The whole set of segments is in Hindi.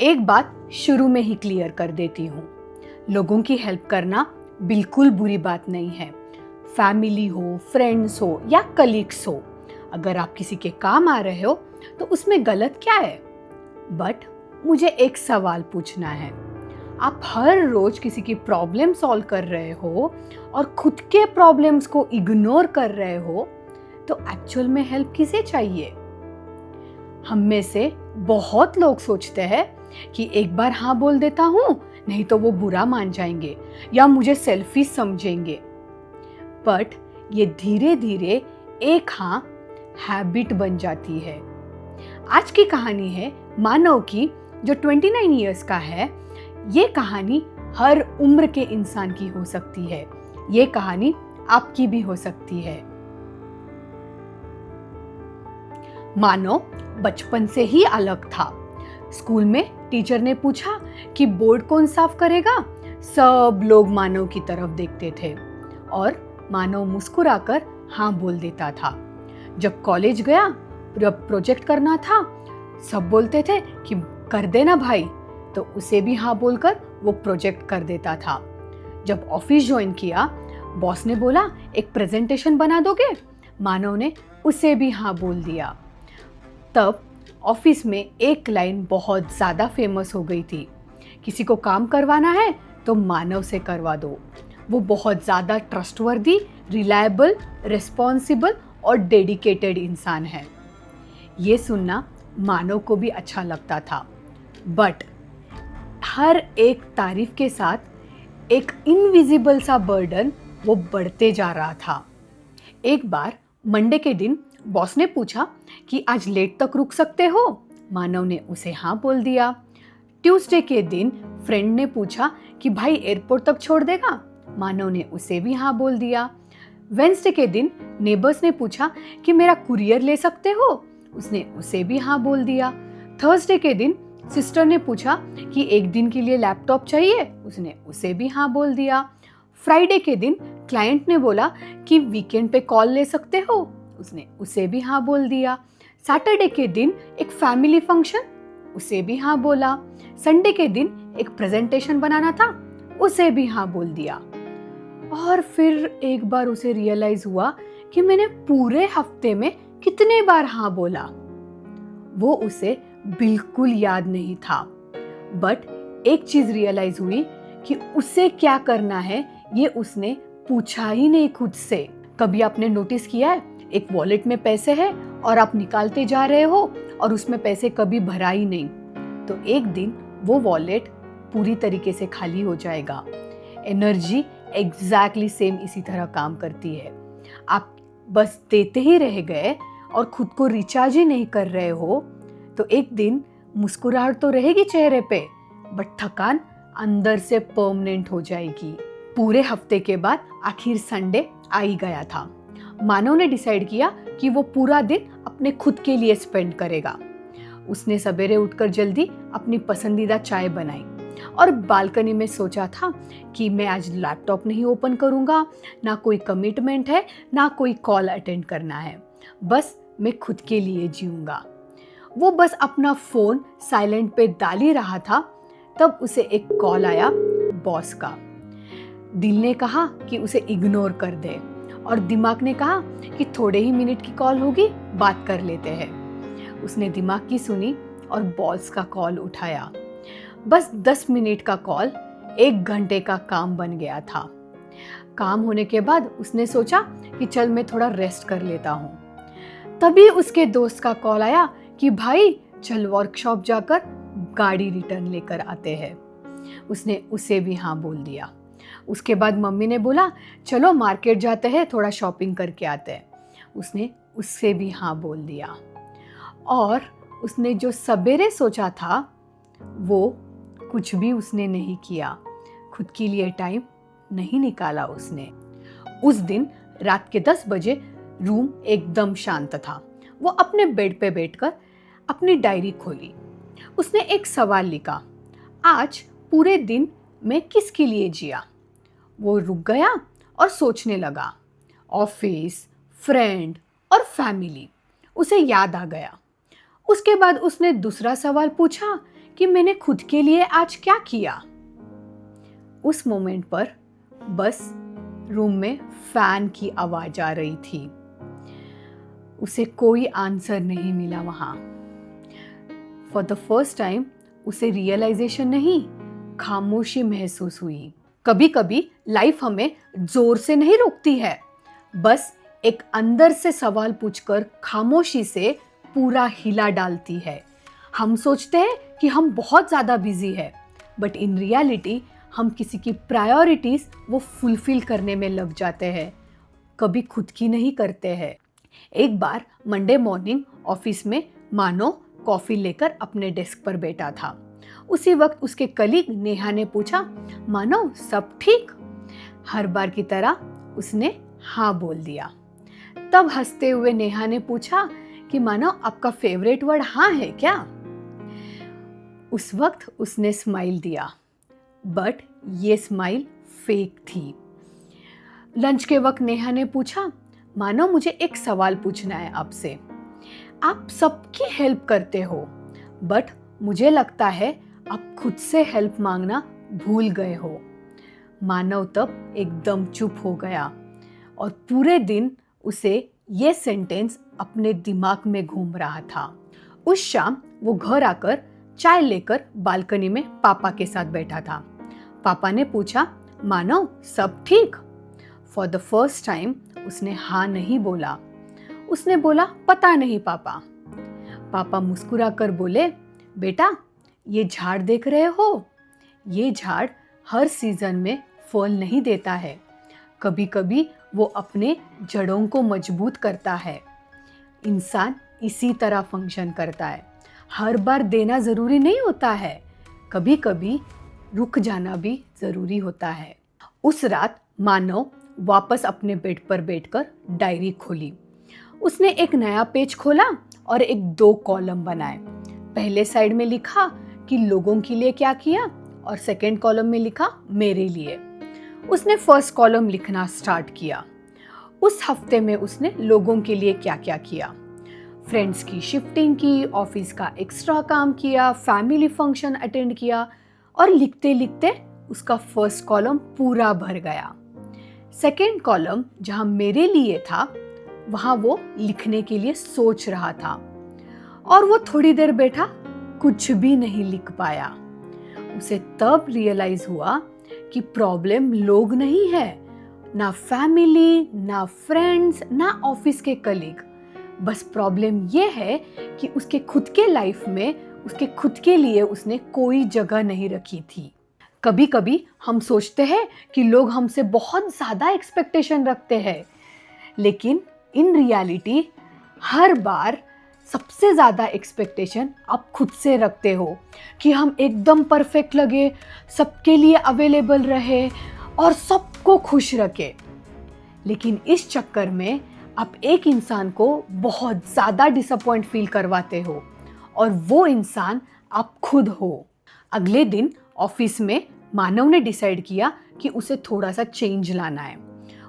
एक बात शुरू में ही क्लियर कर देती हूँ, लोगों की हेल्प करना बिल्कुल बुरी बात नहीं है। फैमिली हो, फ्रेंड्स हो या कलीग्स हो, अगर आप किसी के काम आ रहे हो तो उसमें गलत क्या है। बट मुझे एक सवाल पूछना है, आप हर रोज किसी की प्रॉब्लम सॉल्व कर रहे हो और खुद के प्रॉब्लम्स को इग्नोर कर रहे हो, तो एक्चुअल में हेल्प किसे चाहिए? हम में से बहुत लोग सोचते हैं कि एक बार हाँ बोल देता हूँ, नहीं तो वो बुरा मान जाएंगे या मुझे सेल्फिश समझेंगे। बट ये धीरे धीरे एक हाँ हैबिट बन जाती है। आज की कहानी है मानव की, जो 29 इयर्स का है। ये कहानी हर उम्र के इंसान की हो सकती है। ये कहानी आपकी भी हो सकती है। मानव बचपन से ही अलग था। स्कूल में टीचर ने पूछा कि बोर्ड कौन साफ करेगा। सब लोग मानव की तरफ देखते थे और मानव मुस्कुराकर हाँ बोल देता था। जब कॉलेज गया, जब प्रोजेक्ट करना था, सब बोलते थे कि कर देना भाई, तो उसे भी हाँ बोलकर वो प्रोजेक्ट कर देता था। जब ऑफिस ज्वाइन किया, बॉस ने बोला एक प्रेजेंटेशन बना दोगे, मानव ने उसे भी हाँ बोल दिया। तब ऑफिस में एक लाइन बहुत ज़्यादा फेमस हो गई थी, किसी को काम करवाना है तो मानव से करवा दो। वो बहुत ज़्यादा ट्रस्टवर्दी, रिलायबल, रिस्पॉन्सिबल और डेडिकेटेड इंसान है। ये सुनना मानव को भी अच्छा लगता था। बट हर एक तारीफ के साथ एक इनविजिबल सा बर्डन वो बढ़ते जा रहा था। एक बार मंडे के दिन बॉस ने पूछा कि आज लेट तक रुक सकते हो। मानव ने उसे हाँ बोल दिया। ट्यूसडे के दिन फ्रेंड ने पूछा कि भाई एयरपोर्ट तक छोड़ देगा। मानव ने उसे भी हाँ बोल दिया। वेडनेसडे के दिन नेबर्स ने पूछा कि मेरा कुरियर ले सकते हो। उसने उसे भी हाँ बोल दिया। थर्सडे के दिन सिस्टर ने पूछा कि एक दिन के लिए लैपटॉप चाहिए। उसने उसे भी हाँ बोल दिया। फ्राइडे के दिन क्लाइंट ने बोला कि वीकेंड पे कॉल ले सकते हो। उसने उसे भी हाँ बोल दिया। सैटरडे के दिन एक फैमिली फंक्शन, उसे भी हाँ बोला। संडे के दिन एक प्रेजेंटेशन बनाना था, उसे भी हाँ बोल दिया। और फिर एक बार उसे रियलाइज हुआ कि मैंने पूरे हफ्ते में कितने बार हाँ बोला। वो उसे बिल्कुल याद नहीं था। बट एक चीज रियलाइज हुई कि उसे क्या करना है ये उसने पूछा ही नहीं खुद से। कभी आपने नोटिस किया है, एक वॉलेट में पैसे है और आप निकालते जा रहे हो और उसमें पैसे कभी भरा ही नहीं, तो एक दिन वो वॉलेट पूरी तरीके से खाली हो जाएगा। एनर्जी एग्जैक्टली सेम इसी तरह काम करती है। आप बस देते ही रह गए और खुद को रिचार्ज ही नहीं कर रहे हो, तो एक दिन मुस्कुराहट तो रहेगी चेहरे पे, बट थकान अंदर से परमानेंट हो जाएगी। पूरे हफ्ते के बाद आखिर संडे आ ही गया था। मानव ने डिसाइड किया कि वो पूरा दिन अपने खुद के लिए स्पेंड करेगा। उसने सवेरे उठकर जल्दी अपनी पसंदीदा चाय बनाई और बालकनी में सोचा था कि मैं आज लैपटॉप नहीं ओपन करूंगा, ना कोई कमिटमेंट है, ना कोई कॉल अटेंड करना है, बस मैं खुद के लिए जीऊंगा। वो बस अपना फोन साइलेंट पे डाल ही रहा था, तब उसे एक कॉल आया बॉस का। दिल ने कहा कि उसे इग्नोर कर दे और दिमाग ने कहा कि थोड़े ही मिनट की कॉल होगी, बात कर लेते हैं। उसने दिमाग की सुनी और बॉस का कॉल उठाया। बस 10 मिनट का कॉल 1 घंटे का काम बन गया था। काम होने के बाद उसने सोचा कि चल मैं थोड़ा रेस्ट कर लेता हूँ। तभी उसके दोस्त का कॉल आया कि भाई चल वर्कशॉप जाकर गाड़ी रिटर्न लेकर आते हैं। उसने उसे भी हाँ बोल दिया। उसके बाद मम्मी ने बोला चलो मार्केट जाते हैं, थोड़ा शॉपिंग करके आते हैं। उसने उससे भी हाँ बोल दिया। और उसने जो सवेरे सोचा था वो कुछ भी उसने नहीं किया। खुद के लिए टाइम नहीं निकाला उसने। उस दिन रात के 10 बजे रूम एकदम शांत था। वो अपने बेड पे बैठकर अपनी डायरी खोली। उसने एक सवाल लिखा, आज पूरे दिन मैं किसके लिए जिया। वो रुक गया और सोचने लगा। ऑफिस, फ्रेंड और फैमिली, उसे याद आ गया। उसके बाद उसने दूसरा सवाल पूछा कि मैंने खुद के लिए आज क्या किया। उस मोमेंट पर बस रूम में फैन की आवाज आ रही थी। उसे कोई आंसर नहीं मिला वहां। फॉर द फर्स्ट टाइम उसे रियलाइजेशन नहीं, खामोशी महसूस हुई। कभी कभी लाइफ हमें जोर से नहीं रोकती है, बस एक अंदर से सवाल पूछकर खामोशी से पूरा हिला डालती है। हम सोचते हैं कि हम बहुत ज़्यादा बिजी है, बट इन रियलिटी हम किसी की प्रायोरिटीज वो फुलफिल करने में लग जाते हैं, कभी खुद की नहीं करते हैं। एक बार मंडे मॉर्निंग ऑफिस में मानो कॉफी लेकर अपने डेस्क पर बैठा था। उसी वक्त उसके कलीग नेहा ने पूछा, मानो सब ठीक? हर बार की तरह उसने हाँ बोल दिया। तब हंसते हुए नेहा ने पूछा कि मानो आपका फेवरेट वर्ड हाँ है क्या? उस वक्त उसने स्माइल दिया, बट ये स्माइल फेक थी। लंच के वक्त नेहा ने पूछा, मानो मुझे एक सवाल पूछना है आपसे। आप सबकी हेल्प करते हो, बट मुझे लगता है आप खुद से हेल्प मांगना भूल गए हो। मानव तब एकदम चुप हो गया और पूरे दिन उसे ये सेंटेंस अपने दिमाग में घूम रहा था। उस शाम वो घर आकर चाय लेकर बालकनी में पापा के साथ बैठा था। पापा ने पूछा, मानव सब ठीक? फॉर द फर्स्ट टाइम उसने हाँ नहीं बोला। उसने बोला, पता नहीं पापा। पापा मुस्कुराकर बोले, बेटा ये झाड़ देख रहे हो? ये झाड़ हर सीजन में फल नहीं देता है, कभी कभी वो अपने जड़ों को मजबूत करता है। इंसान इसी तरह फंक्शन करता है, हर बार देना जरूरी नहीं होता है, कभी कभी रुक जाना भी जरूरी होता है। उस रात मानव वापस अपने बेड पर बैठकर डायरी खोली। उसने एक नया पेज खोला और एक 2 कॉलम बनाए। पहले साइड में लिखा कि लोगों के लिए क्या किया और सेकंड कॉलम में लिखा मेरे लिए। उसने फर्स्ट कॉलम लिखना स्टार्ट किया। उस हफ्ते में उसने लोगों के लिए क्या क्या किया। फ्रेंड्स की शिफ्टिंग की, ऑफिस का एक्स्ट्रा काम किया, फैमिली फंक्शन अटेंड किया और लिखते लिखते उसका फर्स्ट कॉलम पूरा भर गया। सेकंड कॉलम जहां मेरे लिए था, वहां वो लिखने के लिए सोच रहा था और वो थोड़ी देर बैठा, कुछ भी नहीं लिख पाया। उसे तब रियलाइज हुआ कि प्रॉब्लम लोग नहीं है, ना फैमिली, ना फ्रेंड्स, ना ऑफिस के कलीग। बस प्रॉब्लम ये है कि उसके खुद के लाइफ में उसके खुद के लिए उसने कोई जगह नहीं रखी थी। कभी कभी हम सोचते हैं कि लोग हमसे बहुत ज़्यादा एक्सपेक्टेशन रखते हैं, लेकिन इन रियलिटी हर बार सबसे ज़्यादा एक्सपेक्टेशन आप खुद से रखते हो कि हम एकदम परफेक्ट लगे, सबके लिए अवेलेबल रहे और सबको खुश रखे। लेकिन इस चक्कर में आप एक इंसान को बहुत ज़्यादा डिसअपॉइंट फील करवाते हो और वो इंसान आप खुद हो। अगले दिन ऑफिस में मानव ने डिसाइड किया कि उसे थोड़ा सा चेंज लाना है।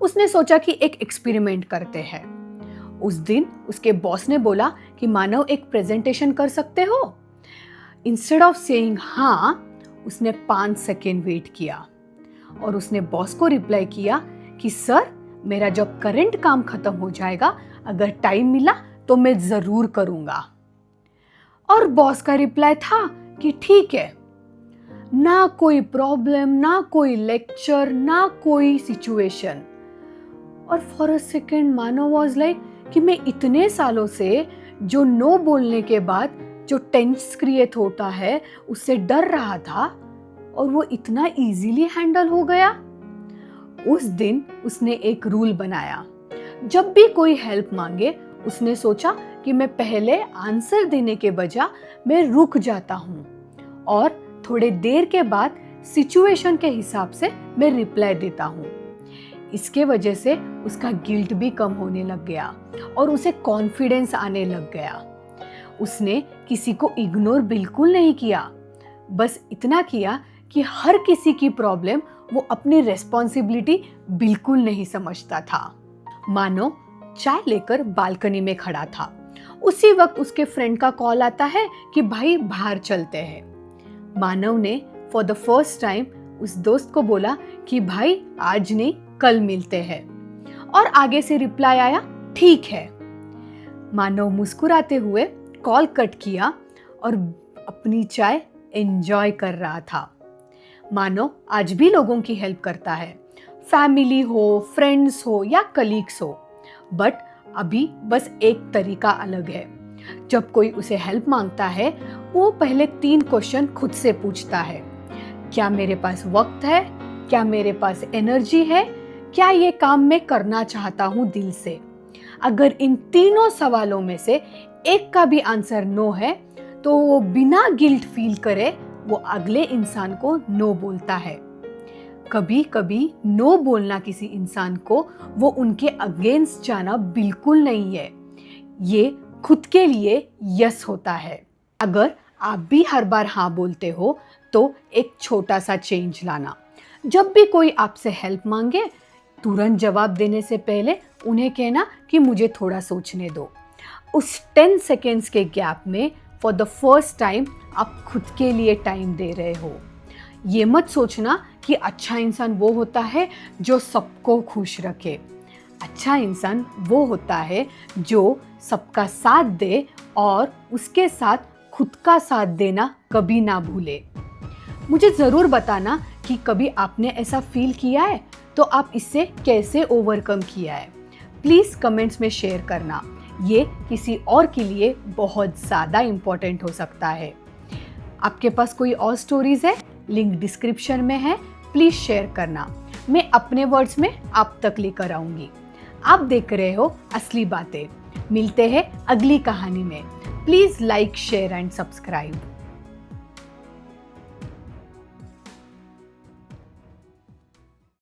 उसने सोचा कि एक एक्सपेरिमेंट करते हैं। उस दिन उसके बॉस ने बोला कि मानव एक प्रेजेंटेशन कर सकते हो। इंस्टेड ऑफ सेइंग हाँ, उसने 5 सेकेंड वेट किया और उसने बॉस को रिप्लाई किया कि सर, मेरा जब करंट काम खत्म हो जाएगा, अगर टाइम मिला तो मैं जरूर करूंगा। और बॉस का रिप्लाई था कि ठीक है। ना कोई प्रॉब्लम, ना कोई लेक्चर, ना कोई सिचुएशन। और for a second Manav was like कि मैं इतने सालों से जो नो बोलने के बाद जो टेंस क्रिएट होता है उससे डर रहा था और वो इतना इजीली हैंडल हो गया। उस दिन उसने एक रूल बनाया, जब भी कोई हेल्प मांगे उसने सोचा कि मैं पहले आंसर देने के बजाय मैं रुक जाता हूँ और थोड़े देर के बाद सिचुएशन के हिसाब से मैं रिप्लाई देता हूँ। इसके वजह से उसका गिल्ट भी कम होने लग गया और उसे कॉन्फिडेंस आने लग गया। उसने किसी को इग्नोर बिल्कुल नहीं किया, बस इतना किया कि हर किसी की प्रॉब्लम वो अपनी रेस्पॉन्सिबिलिटी बिल्कुल नहीं समझता था। मानो चाय लेकर बालकनी में खड़ा था उसी वक्त उसके फ्रेंड का कॉल आता है कि भाई बाहर चलते हैं। मानव ने फॉर द फर्स्ट टाइम उस दोस्त को बोला कि भाई आज नहीं, कल मिलते हैं, और आगे से रिप्लाई आया ठीक है। मानव मुस्कुराते हुए कॉल कट किया और अपनी चाय एंजॉय कर रहा था। मानव आज भी लोगों की हेल्प करता है, फैमिली हो, फ्रेंड्स हो या कलीग्स हो, बट अभी बस एक तरीका अलग है। जब कोई उसे हेल्प मांगता है, वो पहले 3 क्वेश्चन खुद से पूछता है। क्या मेरे पास वक्त है? क्या मेरे पास एनर्जी है? क्या ये काम मैं करना चाहता हूँ दिल से? अगर इन तीनों सवालों में से एक का भी आंसर नो है, तो वो बिना गिल्ट फील करे वो अगले इंसान को नो बोलता है। कभी कभी नो बोलना किसी इंसान को वो उनके अगेंस्ट जाना बिल्कुल नहीं है, ये खुद के लिए यस होता है। अगर आप भी हर बार हाँ बोलते हो तो एक छोटा सा चेंज लाना। जब भी कोई आपसे हेल्प मांगे, तुरंत जवाब देने से पहले उन्हें कहना कि मुझे थोड़ा सोचने दो। उस 10 सेकेंड्स के गैप में फॉर द फर्स्ट टाइम आप खुद के लिए टाइम दे रहे हो। ये मत सोचना कि अच्छा इंसान वो होता है जो सबको खुश रखे। अच्छा इंसान वो होता है जो सबका साथ दे और उसके साथ खुद का साथ देना कभी ना भूले। मुझे ज़रूर बताना कि कभी आपने ऐसा फील किया है, तो आप इससे कैसे ओवरकम किया है। प्लीज़ कमेंट्स में शेयर करना, ये किसी और के लिए बहुत ज़्यादा इम्पोर्टेंट हो सकता है। आपके पास कोई और स्टोरीज है? लिंक डिस्क्रिप्शन में है, प्लीज़ शेयर करना। मैं अपने वर्ड्स में आप तक लेकर आऊँगी। आप देख रहे हो असली बातें। मिलते हैं अगली कहानी में। Please like, share and subscribe.